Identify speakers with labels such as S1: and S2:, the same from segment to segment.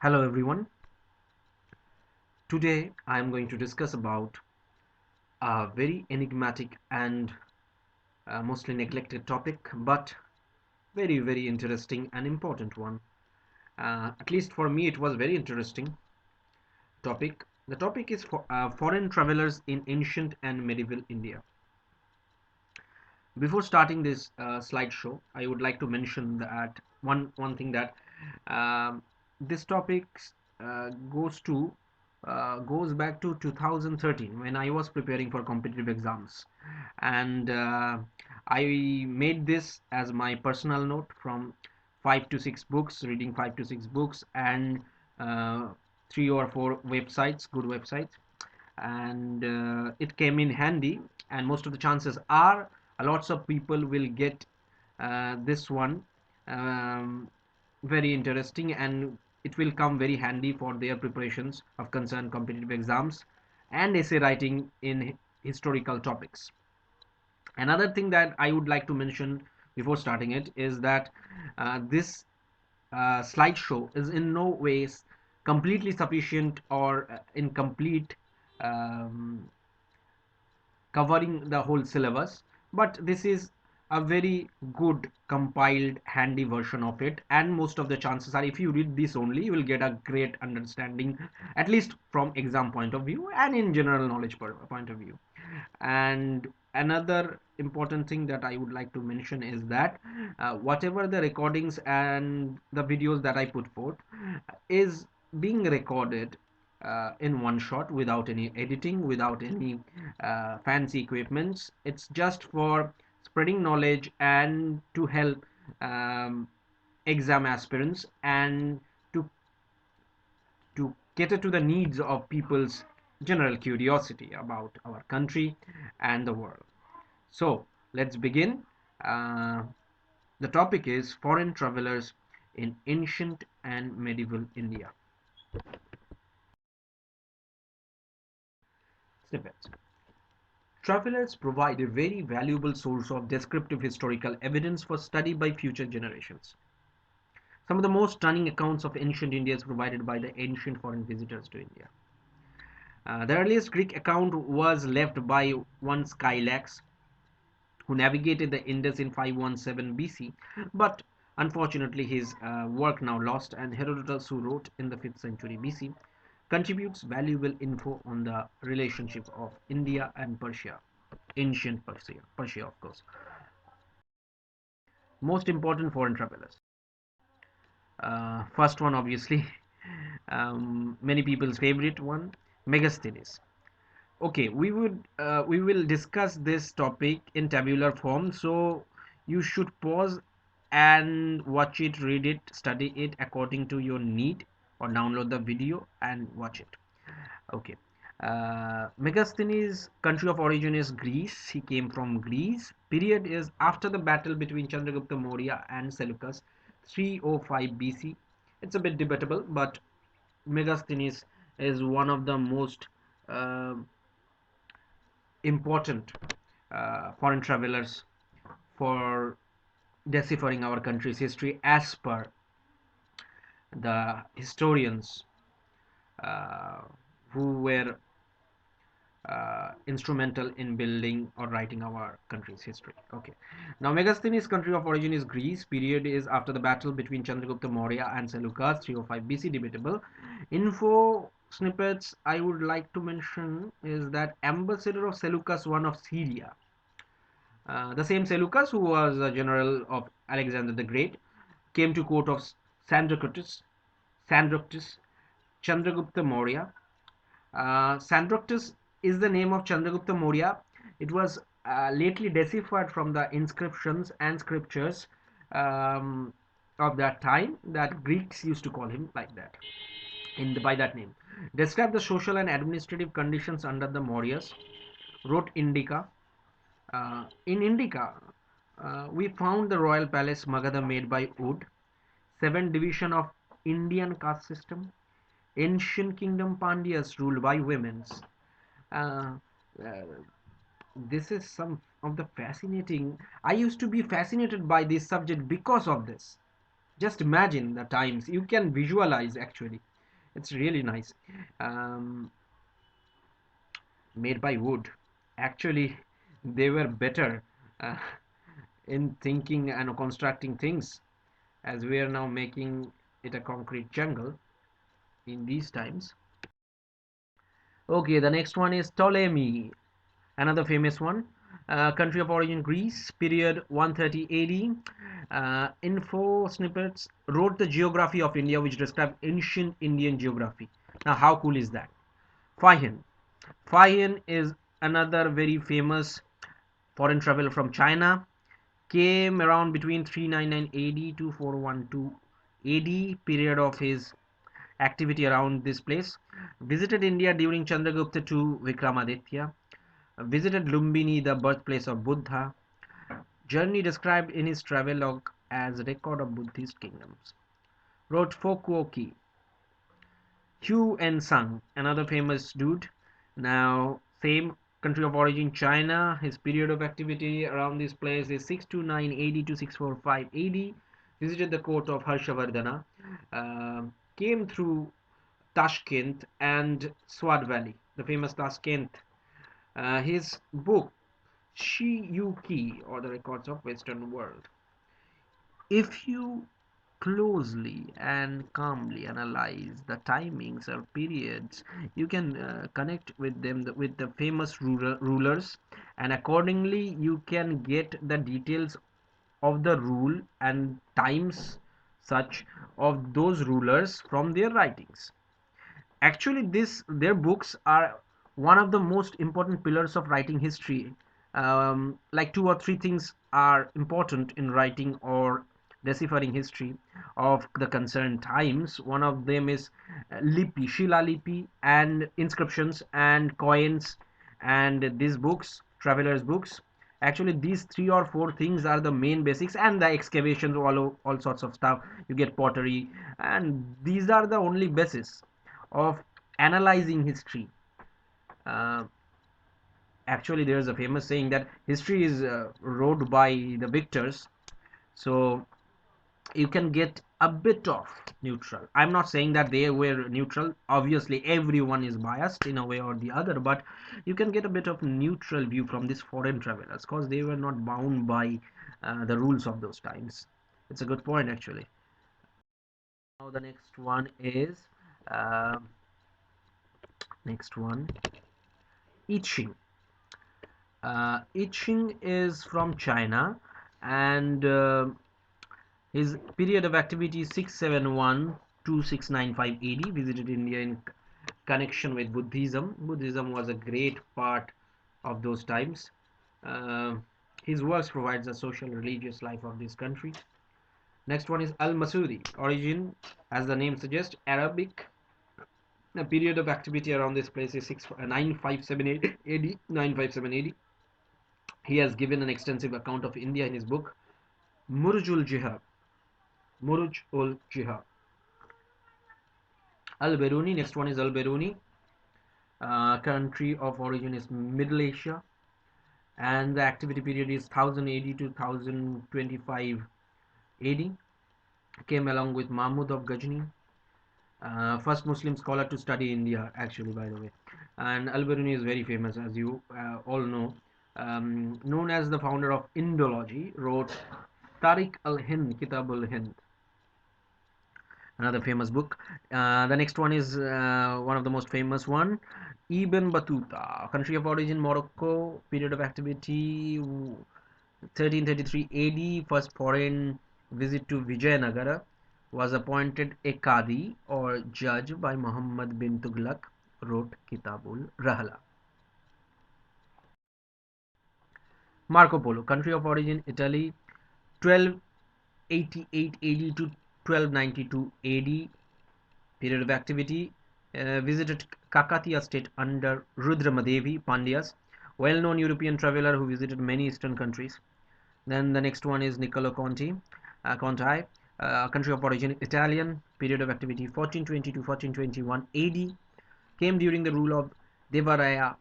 S1: Hello everyone. Today I am going to discuss about a very enigmatic and mostly neglected topic, but very interesting and important one. At least for me, it was very interesting topic. The topic is for foreign travelers in ancient and medieval India. Before starting this slideshow, I would like to mention that one thing that um, this topic goes to goes back to 2013 when I was preparing for competitive exams, and I made this as my personal note from 5 to 6 books, reading 5 to 6 books, and uh, 3 or 4 websites, good websites, and it came in handy. And most of the chances are lots of people will get this one um, very interesting, and it will come very handy for their preparations of concerned competitive exams and essay writing in historical topics. Another thing that I would like to mention before starting it is that this slideshow is in no ways completely sufficient or incomplete, um, covering the whole syllabus, but this is a very good compiled handy version of it, and most of the chances are if you read this only you will get a great understanding, at least from exam point of view and in general knowledge point of view. And another important thing that I would like to mention is that whatever the recordings and the videos that I put forth is being recorded in one shot without any editing, without any fancy equipments. It's just for spreading knowledge and to help um, exam aspirants, and to cater to the needs of people's general curiosity about our country and the world. So let's begin. Uh, the topic is foreign travelers in ancient and medieval India. Snippets. Travelers provide a very valuable source of descriptive historical evidence for study by future generations. Some of the most stunning accounts of ancient India is provided by the ancient foreign visitors to India. The earliest Greek account was left by one Skylax, who navigated the Indus in 517 BC, but unfortunately his work now lost, and Herodotus, who wrote in the 5th century BC, contributes valuable info on the relationship of India and Persia, ancient Persia of course. Most important foreign travelers. First one, obviously, many people's favorite one, Megasthenes. Okay, we will discuss this topic in tabular form, so you should pause and watch it, read it, study it according to your need, or download the video and watch it. Okay. Megasthenes' country of origin is Greece. He came from Greece. Period is after the battle between Chandragupta Maurya and Seleucus, 305 BC. It's a bit debatable, but Megasthenes is one of the most uh, important foreign travelers for deciphering our country's history as per the historians uh, who were instrumental in building or writing our country's history. Okay. Now, Megasthenes' country of origin is Greece. Period is after the battle between Chandragupta Maurya and Seleucus, 305 BC. Debatable. Info snippets I would like to mention is that ambassador of Seleucus I of Syria, the same Seleucus who was a general of Alexander the Great, came to court of Sandroctus, Chandragupta Maurya. Sandroctus is the name of Chandragupta Maurya. It was lately deciphered from the inscriptions and scriptures of that time, that Greeks used to call him like that, by that name. Describe the social and administrative conditions under the Mauryas. Wrote Indica. In Indica, we found the royal palace Magadha made by wood, 7 division of Indian caste system, ancient kingdom Pandyas ruled by women's. Uh, uh, this is some of the fascinating. I used to be fascinated by this subject because of this. Just imagine the times. You can visualize actually. It's really nice. Um, Made by wood. Actually, they were better uh, in thinking and constructing things, as we are now making it a concrete jungle in these times. Okay, the next one is Ptolemy, another famous one. Country of origin Greece, period 130 AD. Info snippets wrote the geography of India, which described ancient Indian geography. Now, how cool is that? Fahin. Fahin is another very famous foreign traveler from China. Came around between 399 AD to 412 AD, period of his activity around this place. Visited India during Chandragupta II Vikramaditya. Visited Lumbini, the birthplace of Buddha. Journey described in his travelogue as a record of Buddhist kingdoms. Wrote Fukuoki. Hugh and Sung, another famous dude. Now, same country of origin China. His period of activity around this place is 629 AD to 645 AD. Visited the court of Harshavardhana. Came through Tashkent and Swat Valley, the famous Tashkent. His book Shiyuki, or the Records of Western World. If you closely and calmly analyze the timings or periods, you can connect with them with the famous rulers, and accordingly you can get the details of the rule and times such of those rulers from their writings. Actually, this their books are one of the most important pillars of writing history. Like two or three things are important in writing or deciphering history of the concerned times. One of them is lipi, shila lipi, and inscriptions and coins, and these books, travelers books. Actually, these three or four things are the main basics, and the excavations, all sorts of stuff. You get pottery, and these are the only basis of analyzing history. Uh, Actually, there's a famous saying that history is wrote by the victors, so you can get a bit of neutral. I'm not saying that they were neutral. Obviously, everyone is biased in a way or the other, but you can get a bit of neutral view from these foreign travelers because they were not bound by the rules of those times. It's a good point, actually. Now the uh, next one, I Ching. I Ching is from China, and his period of activity is 671 to 695 AD. Visited India in connection with Buddhism. Buddhism was a great part of those times. Uh, his works provides a social religious life of this country. Next one is AlMasudi. Origin, as the name suggests, Arabic. The period of activity around this place is 957 AD. 957 AD. He has given an extensive account of India in his book Murujul Jihad. Muruj ul Jihad. Al Beruni. Next one is Al Beruni. Country of origin is Middle Asia, and the activity period is 1000 AD to 1025 AD. Came along with Mahmud of Ghazni, first Muslim scholar to study India, actually, by the way. And Al Biruni is very famous, as you all know. Known as the founder of Indology, wrote Tariq al Hind, Kitab al Hind, another famous book. The next one is one of the most famous one, Ibn Battuta, country of origin Morocco, period of activity 1333 AD, first foreign visit to Vijayanagara, was appointed a Qadi or judge by Muhammad bin Tughlaq, wrote Kitabul Rahla. Marco Polo, country of origin Italy, 1288 AD to 1292 AD, period of activity, visited Kakatiya state under Rudramadevi Pandyas, well-known European traveler who visited many eastern countries. Then the next one is Nicolo Conti, Conti, country of origin Italian, period of activity 1420 to 1421 AD, came during the rule of Devaraya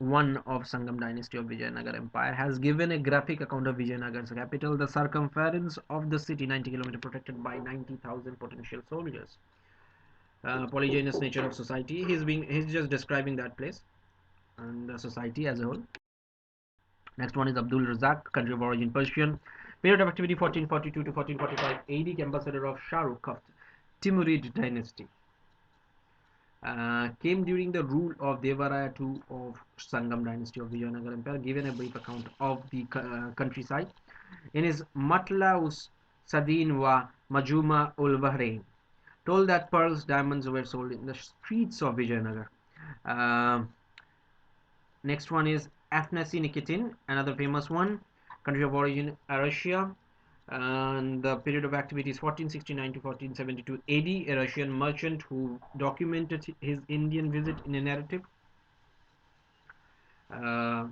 S1: I of Sangam dynasty of Vijayanagar Empire, has given a graphic account of Vijayanagar's capital, the circumference of the city 90 km protected by 90,000 potential soldiers. polygynous nature of society. He's just describing that place and the society as a whole. Next one is Abdul Razzak, country of origin Persian. Period of activity 1442 to 1445 AD, ambassador of Shah Rukh of Timurid dynasty. Came during the rule of Devaraya II of Sangam dynasty of Vijayanagar Empire. Given a brief account of the countryside in his Matlaus Sadin wa Majuma ul Bahrain, told that pearls, diamonds were sold in the streets of Vijayanagar. Uh, Next one is Afnasi Nikitin, another famous one, country of origin Russia, and the period of activity is 1469 to 1472 AD. A Russian merchant who documented his Indian visit in a narrative. Uh,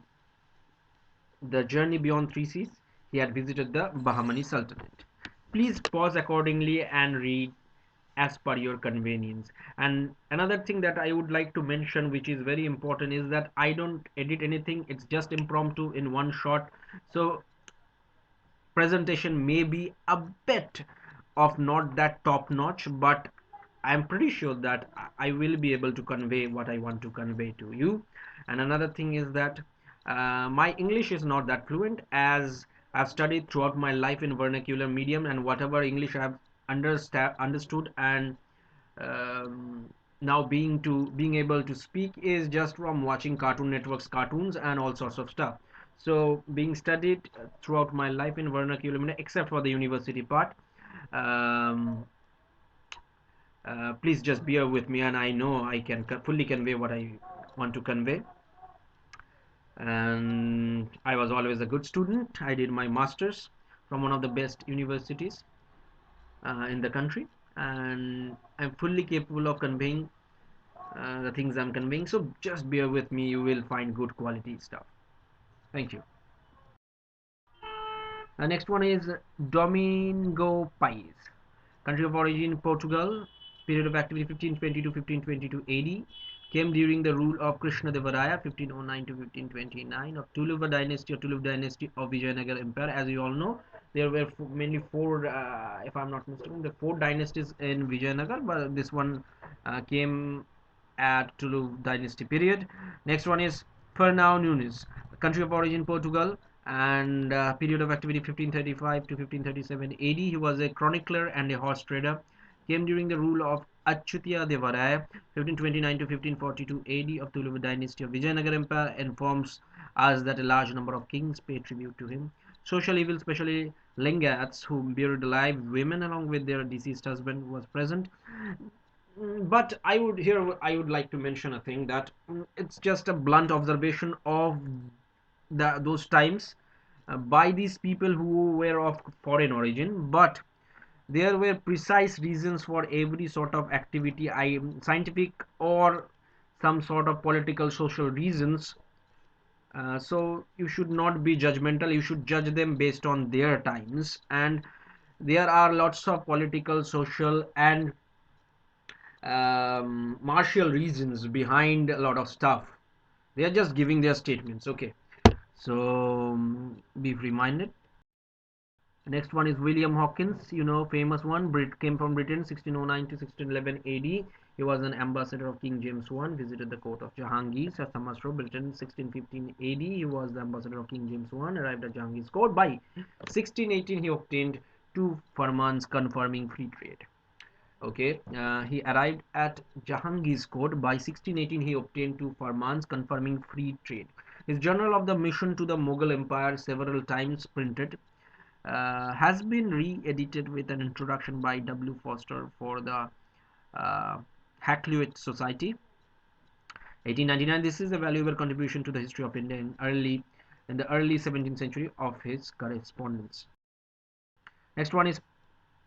S1: the journey beyond three seas. He had visited the Bahmani Sultanate. Please pause accordingly and read as per your convenience. And another thing that I would like to mention, which is very important, is that I don't edit anything. It's just impromptu in one shot. So presentation may be a bit of not that top notch, but I'm pretty sure that I will be able to convey what I want to convey to you. And another thing is that my English is not that fluent, as I've studied throughout my life in vernacular medium, and whatever English I've understood and now being able to speak is just from watching Cartoon Network's cartoons and all sorts of stuff. So being studied throughout my life in vernacular media, except for the university part. um, Please just bear with me, and I know I can fully convey what I want to convey. And I was always a good student. I did my masters from one of the best universities in the country, and I'm fully capable of conveying the things I'm conveying. So just bear with me, you will find good quality stuff. Thank you. The next one is Domingo Pies, country of origin Portugal, period of activity 1520 to 1522 AD, came during the rule of Krishna Devaraya 1509 to 1529 of Tuluva dynasty or Tuluv dynasty of Vijayanagar Empire. As you all know, there were mainly four, if I'm not mistaken, the four dynasties in Vijayanagar, but this one came at Tuluv dynasty period. Next one is Fernão Nunes, country of origin Portugal, and period of activity 1535 to 1537 AD. He was a chronicler and a horse trader. Came during the rule of Achyutya Devaraya 1529 to 1542 AD of Tuluva dynasty of Vijayanagar Empire. Informs us that a large number of kings paid tribute to him. Social evil, especially Lingats, who buried alive women along with their deceased husband, was present. But I would like to mention a thing that it's just a blunt observation of those times by these people who were of foreign origin, but there were precise reasons for every sort of activity, scientific or some sort of political social reasons. So you should not be judgmental, you should judge them based on their times. And there are lots of political, social, and martial reasons behind a lot of stuff. They are just giving their statements. Okay, so be reminded. Next one is William Hawkins, you know, famous one. Came from Britain, 1609 to 1611 AD. He was an ambassador of King James I. Visited the court of Jahangir, Samasro, Britain, 1615 AD. He was the ambassador of King James I. Arrived at Jahangir's court by 1618. He obtained two firmans confirming free trade. Okay, he arrived at Jahangir's court by 1618. He obtained two farmans confirming free trade. His journal of the mission to the Mughal Empire, several times printed, has been re-edited with an introduction by W. Foster for the uh, Hakluyt Society. 1899. This is a valuable contribution to the history of India in the early 17th century of his correspondence. Next one is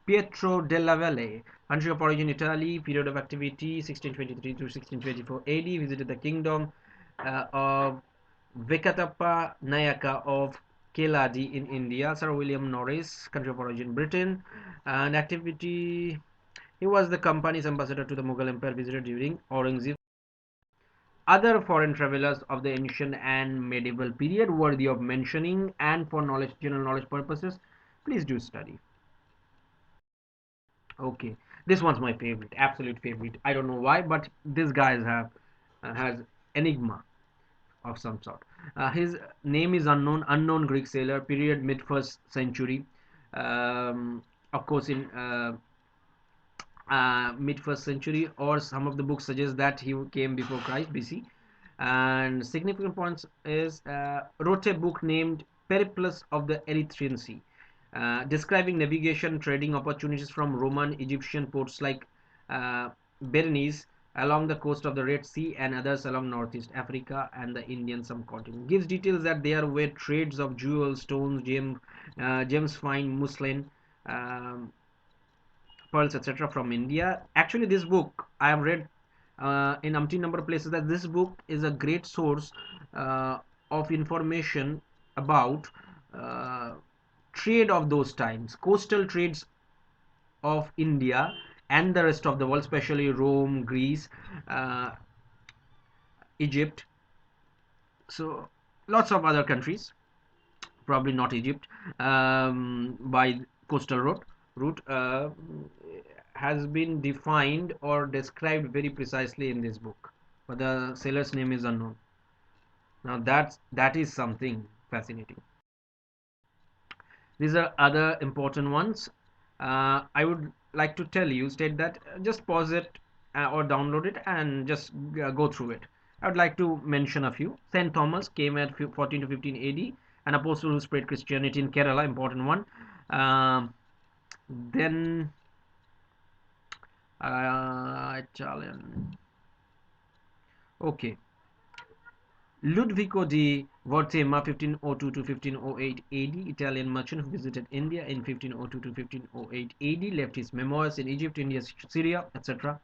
S1: Pietro della Valle, country of origin Italy, period of activity 1623 to 1624 AD, visited the kingdom of Venkatappa Nayaka of Keladi in India. Sir William Norris, country of origin Britain, and activity. He was the company's ambassador to the Mughal Empire, visited during Aurangzeb. Other foreign travelers of the ancient and medieval period worthy of mentioning, and for general knowledge purposes, please do study. Okay, This one's my favorite, absolute favorite. I don't know why, but this guy has enigma of some sort. His name is unknown. Unknown Greek sailor, period mid first century. Um, of course, in mid first century, or some of the books suggest that he came before Christ, BC. And significant points is wrote a book named Periplus of the Erythraean Sea, describing navigation, trading opportunities from Roman, Egyptian ports like Berenice along the coast of the Red Sea and others along Northeast Africa and the Indian subcontinent. Gives details that there were trades of jewels, stones, gems, fine, muslin, um, pearls, etc. from India. Actually, this book I have read in umpteen number of places that this book is a great source uh, of information about uh, trade of those times, coastal trades of India and the rest of the world, especially Rome, Greece, uh, Egypt. So lots of other countries, probably not Egypt, by coastal route has been defined or described very precisely in this book, but the sailor's name is unknown. Now that is something fascinating. These are other important ones. I would like to tell you, state that just pause it or download it and just go through it. I would like to mention a few. Saint Thomas came at 14 to 15 AD, an apostle who spread Christianity in Kerala, important one. Then Italian. Okay. Ludovico di Vortema, 1502 to 1508 AD, Italian merchant who visited India in 1502 to 1508 AD, left his memoirs in Egypt, India, Syria, etc.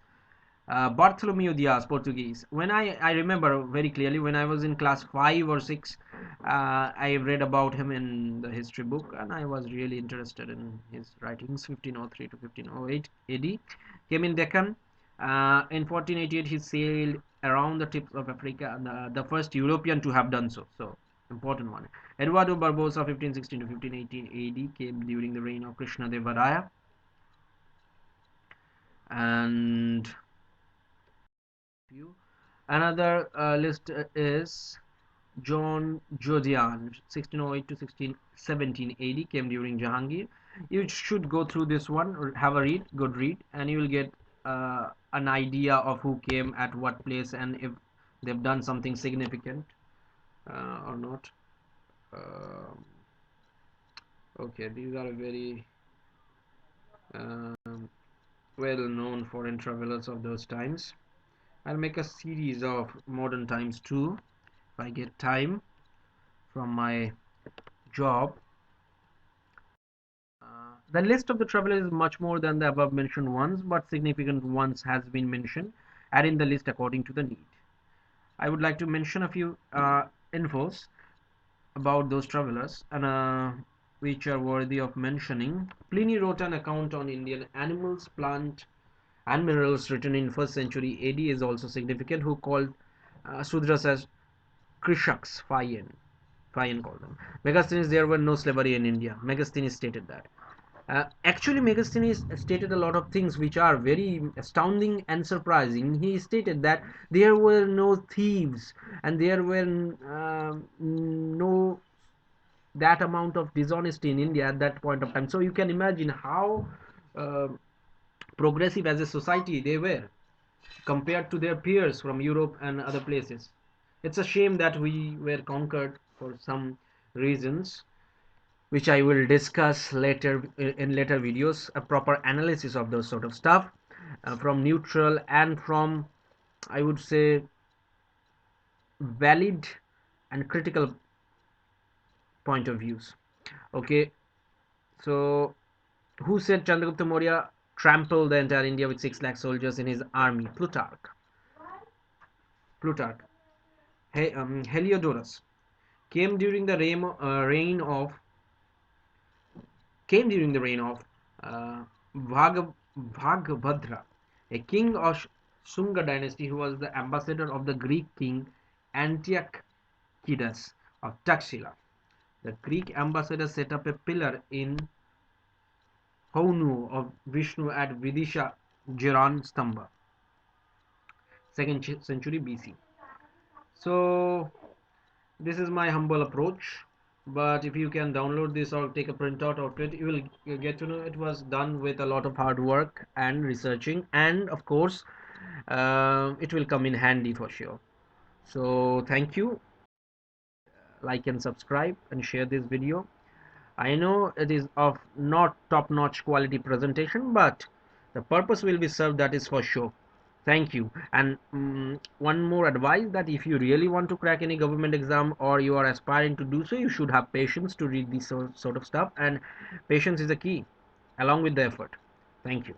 S1: Bartholomew Diaz, Portuguese. I remember very clearly when I was in class 5 or 6, I read about him in the history book and I was really interested in his writings. 1503 to 1508 AD. Came in Deccan. In 1488, he sailed around the tips of Africa, the first European to have done so. So, important one. Eduardo Barbosa, 1516 to 1518 AD, came during the reign of Krishna Devaraya. And another list is John Jodhian, 1608 to 1617 AD, came during Jahangir. You should go through this one, or have a read, good read, and you will get an idea of who came at what place and if they've done something significant or not. Um okay, these are very um, well known foreign travelers of those times. I'll make a series of modern times too if I get time from my job. The list of the travelers is much more than the above mentioned ones, but significant ones has been mentioned. Add in the list according to the need. I would like to mention a few infos about those travelers and which are worthy of mentioning. Pliny wrote an account on Indian animals, plant, and minerals written in 1st century AD is also significant, who called Sudras as Krishaks, Fayan called them. Megastis, there were no slavery in India. Megastis stated that. Actually, Megasthenes stated a lot of things which are very astounding and surprising. He stated that there were no thieves and there were no that amount of dishonesty in India at that point of time. So you can imagine how uh, progressive as a society they were compared to their peers from Europe and other places. It's a shame that we were conquered for some reasons, which I will discuss later in later videos, a proper analysis of those sort of stuff from neutral and from, I would say, valid and critical point of views. Okay, so who said Chandragupta Maurya trampled the entire India with 6 lakh soldiers in his army? Plutarch. Hey, Heliodorus came during the reign of came during the reign of uh, Bhagbhadra, a king of Shunga dynasty who was the ambassador of the Greek king Antiochus of Taxila. The Greek ambassador set up a pillar in Honu of Vishnu at Vidisha Jiran Stamba, 2nd century BC. So this is my humble approach, but if you can download this or take a printout of it, you will get to know it was done with a lot of hard work and researching, and of course, it will come in handy for sure. So thank you. Like and subscribe and share this video. I know it is of not top-notch quality presentation, but the purpose will be served, that is for sure. Thank you. And one more advice, that if you really want to crack any government exam or you are aspiring to do so, you should have patience to read this sort of stuff, and patience is the key along with the effort. Thank you.